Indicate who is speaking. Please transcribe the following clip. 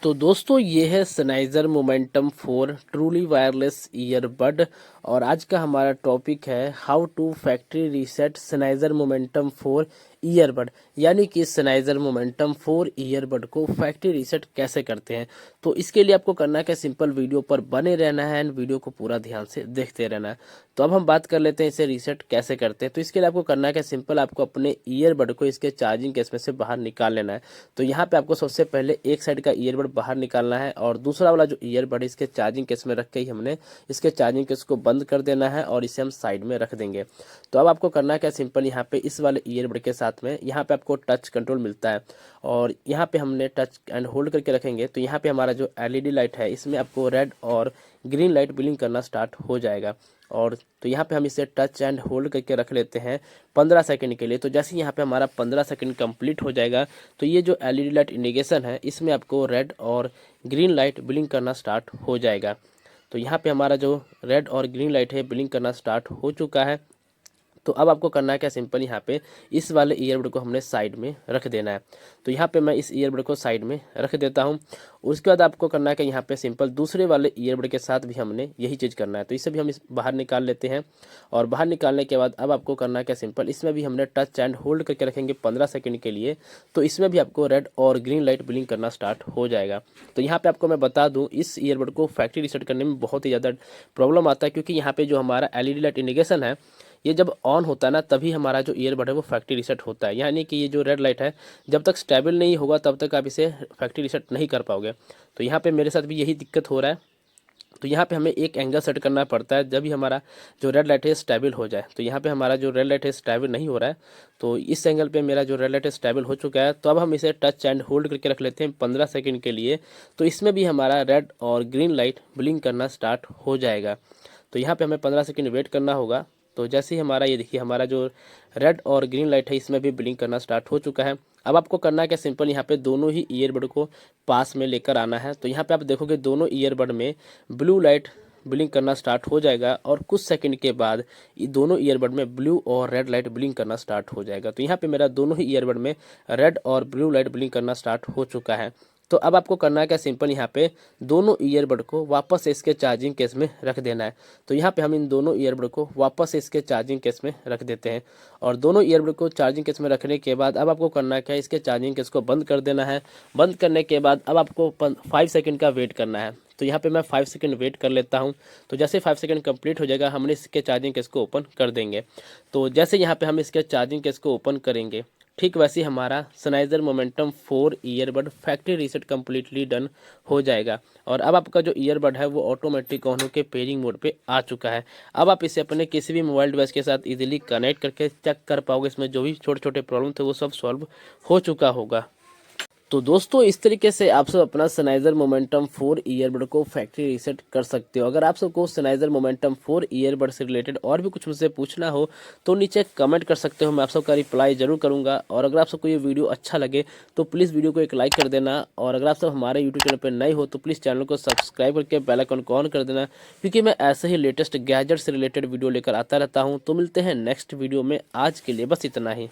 Speaker 1: तो दोस्तों ये है Sennheiser Momentum 4 truly wireless earbud. और आज का हमारा टॉपिक है how to factory reset Sennheiser Momentum 4 earbud, यानी कि सनाइजर मोमेंटम 4 ईयरबड को फैक्ट्री रीसेट कैसे करते हैं। तो इसके लिए आपको करना है कि सिंपल वीडियो पर बने रहना है एंड वीडियो को पूरा ध्यान से देखते रहना है। तो अब हम बात कर लेते हैं इसे रीसेट कैसे करते हैं। तो इसके लिए आपको करना है कि सिंपल आपको अपने ईयरबड को इसके चार्जिंग केस में से बाहर निकाल लेना है। तो यहाँ पे आपको सबसे पहले एक साइड का ईयरबड बाहर निकालना है और दूसरा वाला जो ईयरबड है इसके चार्जिंग केस में रख के ही हमने इसके चार्जिंग केस को बंद कर देना है और इसे हम साइड में रख देंगे। तो अब आपको करना है क्या, सिंपल यहाँ पे इस वाले ईयरबड के साथ में यहाँ पे आपको टच कंट्रोल मिलता है और यहाँ पे हमने टच एंड होल्ड करके रखेंगे। तो यहाँ पे हमारा जो एलईडी लाइट है इसमें आपको रेड और ग्रीन लाइट ब्लिंक करना स्टार्ट हो जाएगा। और तो यहाँ पे हम इसे टच एंड होल्ड करके रख लेते हैं 15 सेकंड के लिए। तो जैसे यहाँ पे हमारा 15 सेकंड कंप्लीट हो जाएगा तो ये जो एलईडी लाइट इंडिकेशन है इसमें आपको रेड और ग्रीन लाइट ब्लिंक करना स्टार्ट हो जाएगा। तो यहाँ पे हमारा जो रेड और ग्रीन लाइट है ब्लिंक करना स्टार्ट हो चुका है। तो अब आपको करना है क्या, सिंपल यहाँ पे इस वाले ईयरबड को हमने साइड में रख देना है। तो यहाँ पे मैं इस ईयरबड को साइड में रख देता हूँ। उसके बाद आपको करना है कि यहाँ पे सिंपल दूसरे वाले ईयरबड के साथ भी हमने यही चीज़ करना है। तो इसे भी हम इस बाहर निकाल लेते हैं और बाहर निकालने के बाद अब आपको करना है क्या, सिंपल इसमें भी हमने टच एंड होल्ड करके रखेंगे 15 सेकंड के लिए। तो इसमें भी आपको रेड और ग्रीन लाइट ब्लिंक करना स्टार्ट हो जाएगा। तो यहाँ पे आपको मैं बता दूँ इस ईयरबड को फैक्ट्री रीसेट करने में बहुत ही ज़्यादा प्रॉब्लम आता है, क्योंकि यहाँ पे जो हमारा एलईडी लाइट इंडिकेशन है ये जब ऑन होता है ना तभी हमारा जो ईयरबड है वो फैक्ट्री रीसेट होता है। यानी कि ये जो रेड लाइट है जब तक स्टेबल नहीं होगा तब तक आप इसे फैक्ट्री रीसेट नहीं कर पाओगे। तो यहाँ पे मेरे साथ भी यही दिक्कत हो रहा है। तो यहाँ पे हमें एक एंगल सेट करना पड़ता है जब भी हमारा जो रेड लाइट है स्टेबल हो जाए। तो यहाँ पे हमारा जो रेड लाइट है स्टेबल नहीं हो रहा है, तो इस एंगल पे मेरा जो रेड लाइट है स्टेबल हो चुका है। तो अब हम इसे टच एंड होल्ड करके रख लेते हैं 15 सेकंड के लिए। तो इसमें भी हमारा रेड और ग्रीन लाइट ब्लिंक करना स्टार्ट हो जाएगा। तो यहाँ पे हमें 15 सेकंड वेट करना होगा। तो जैसे ही हमारा ये देखिए हमारा जो रेड और ग्रीन लाइट है इसमें भी ब्लिंक करना स्टार्ट हो चुका है। अब आपको करना है क्या, सिंपल यहाँ पे दोनों ही ईयरबड को पास में लेकर आना है। तो यहाँ पे आप देखोगे दोनों ईयरबड में ब्लू लाइट ब्लिंक करना स्टार्ट हो जाएगा और कुछ सेकंड के बाद ये दोनों ईयरबड में ब्लू और रेड लाइट ब्लिंक करना स्टार्ट हो जाएगा। तो यहाँ पे मेरा दोनों ही ईयरबड में रेड और ब्लू लाइट ब्लिंक करना स्टार्ट हो चुका है। तो अब आपको करना है क्या, सिंपल यहाँ पे दोनों ईयरबड को वापस से इसके चार्जिंग केस में रख देना है। तो यहाँ पे हम इन दोनों ईयरबड को वापस से इसके चार्जिंग केस में रख देते हैं और दोनों ईयरबड को चार्जिंग केस में रखने के बाद अब आपको करना है क्या, इसके चार्जिंग केस को बंद कर देना है। बंद करने के बाद अब आपको 5 सेकंड का वेट करना है। तो यहाँ पे मैं 5 सेकंड वेट कर लेता हूँ। तो जैसे 5 सेकंड कंप्लीट हो जाएगा हमने इसके चार्जिंग केस को ओपन कर देंगे। तो जैसे यहाँ पे हम इसके चार्जिंग केस को ओपन करेंगे ठीक वैसे हमारा Sennheiser Momentum 4 earbud factory reset completely done हो जाएगा। और अब आपका जो ईयरबड है वो ऑटोमेटिक ऑन होकर पेयरिंग मोड पे आ चुका है। अब आप इसे अपने किसी भी मोबाइल डिवाइस के साथ इजीली कनेक्ट करके चेक कर पाओगे इसमें जो भी छोटे छोटे प्रॉब्लम थे वो सब सॉल्व हो चुका होगा। तो दोस्तों इस तरीके से आप सब अपना सनाइजर मोमेंटम 4 ईयरबड को फैक्ट्री रीसेट कर सकते हो। अगर आप सबको सनाइजर मोमेंटम 4 ईयरबड से रिलेटेड और भी कुछ मुझसे पूछना हो तो नीचे कमेंट कर सकते हो, मैं आप सबका रिप्लाई जरूर करूंगा। और अगर आप सबको ये वीडियो अच्छा लगे तो प्लीज़ वीडियो को एक लाइक कर देना। और अगर आप सब हमारे यूट्यूब चैनल पर नए हो तो प्लीज़ चैनल को सब्सक्राइब करके बेल आइकन को ऑन कर देना, क्योंकि मैं ऐसे ही लेटेस्ट गैजेट से रिलेटेड वीडियो लेकर आता रहता हूँ। तो मिलते हैं नेक्स्ट वीडियो में, आज के लिए बस इतना ही।